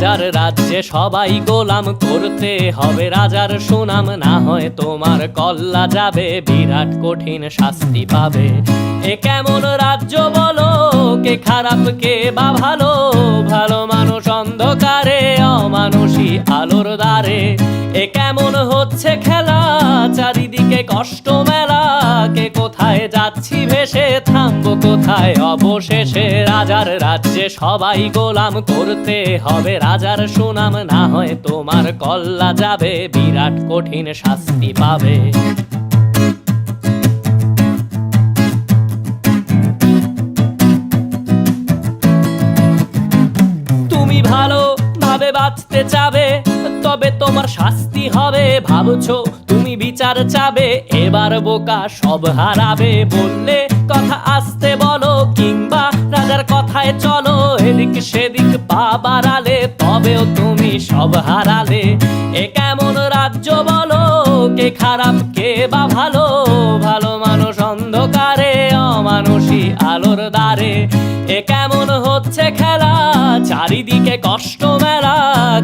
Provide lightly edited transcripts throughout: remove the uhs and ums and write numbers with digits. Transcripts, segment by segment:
রাজার রাজ্যে সবাই গোলাম, করতে হবে রাজার সুনাম, না হয় তোমার কল্লা যাবে, বিরাট কঠিন শাস্তি পাবে। এ কেমন রাজ্য বলো, কে খারাপ কে বা ভালো, ভালো মানুষ অন্ধকারে, অমানুষী আলোর দ্বারে। এ কেমন হচ্ছে খেলা, চারিদিকে কষ্ট মেলা, কে কোথায় যাচ্ছি ভেসে, থামবো কোথায় অবশেষে। রাজার রাজ্যে সবাই গোলাম, করতে হবে রাজার সুনাম, না হয় তোমার কল্লা যাবে, বিরাট কঠিন শাস্তি পাবে। তুমি ভালো ভাবে বাঁচতে চাবে, তবে তোমার শাস্তি হবে। ভাবছো তুমি বিচার চাবে, এবার বোকা সব হারাবে। বললে কথা আসতে বলো, কিংবা রাজার কথায় চলো, এদিক সেদিক পা বাড়ালে, তবেও তুমি সব হারালে। এ কেমন রাজ্য বলো, কে খারাপ কে বা ভালো, ভালো মানুষ অন্ধকারে, অমানুষী আলোর দ্বারে। এ কেমন হচ্ছে খেলা, চারিদিকে কষ্ট মেলা,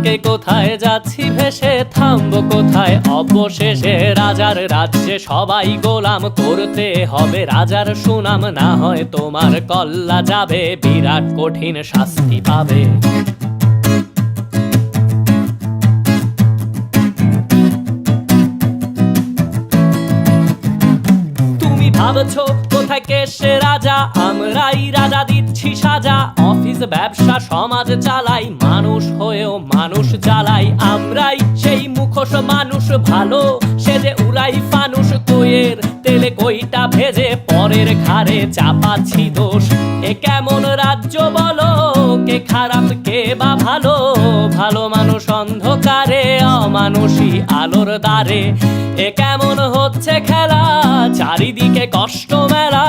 কে কোথায় যাচ্ছি ভেসে, থামবো কোথায় অবশেষে। রাজার রাজ্যে সবাই গোলাম, করতে হবে রাজার সুনাম, না হয় তোমার কল্লা যাবে, বিরাট কঠিন শাস্তি পাবে। ভাবছো কোথায় কে সে রাজা, আমরাই রাজা দিচ্ছি সাজা। অফিস ব্যবসা সমাজ চালাই, মানুষ হয়েও মানুষ জ্বালাই। আমরাই সেই মুখোশ মানুষ ভালো, সে যে উড়াই ফানুষ, কইয়ের তেলে কইটা ভেজে, পরের ঘাড়ে চাপাচ্ছি দোষ। এ কেমন রাজ্য বলো, কে খারাপ কে বা ভালো, ভালো মানুষ অন্ধকারে, অমানুষী আলোর দ্বারে। এ কেমন হচ্ছে খেলা, চারিদিকে কষ্ট মেলা,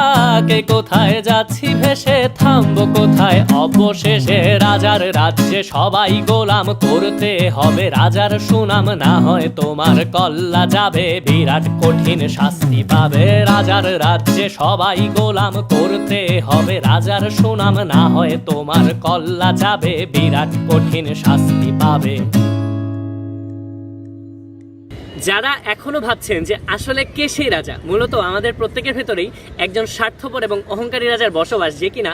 কে কোথায় যাচ্ছি ভেসে, থামবো কোথায় অবশেষে। রাজার রাজ্যে সবাই গোলাম, করতে হবে রাজার সুনাম, না হয় তোমার কল্লা যাবে, বিরাট কঠিন শাস্তি পাবে। রাজার রাজ্যে সবাই গোলাম, করতে হবে রাজার সুনাম, না হয় তোমার কল্লা যাবে, বিরাট কঠিন শাস্তি পাবে। যারা এখনো ভাবছেন যে আসলে কে সেই রাজা, মূলত আমাদের প্রত্যেকের ভেতরেই একজন স্বার্থপর এবং অহংকারী রাজার বসবাস, যে কিনা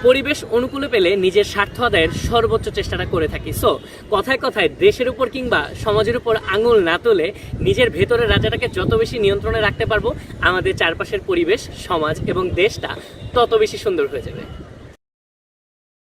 পরিবেশ অনুকূলে পেলে নিজের স্বার্থ আদায়ের সর্বোচ্চ চেষ্টাটা করে থাকি। সো কথায় কথায় দেশের উপর কিংবা সমাজের উপর আঙুল না তুলে নিজের ভেতরের রাজাটাকে যত বেশি নিয়ন্ত্রণে রাখতে পারবো, আমাদের চারপাশের পরিবেশ, সমাজ এবং দেশটা তত বেশি সুন্দর হয়ে যাবে।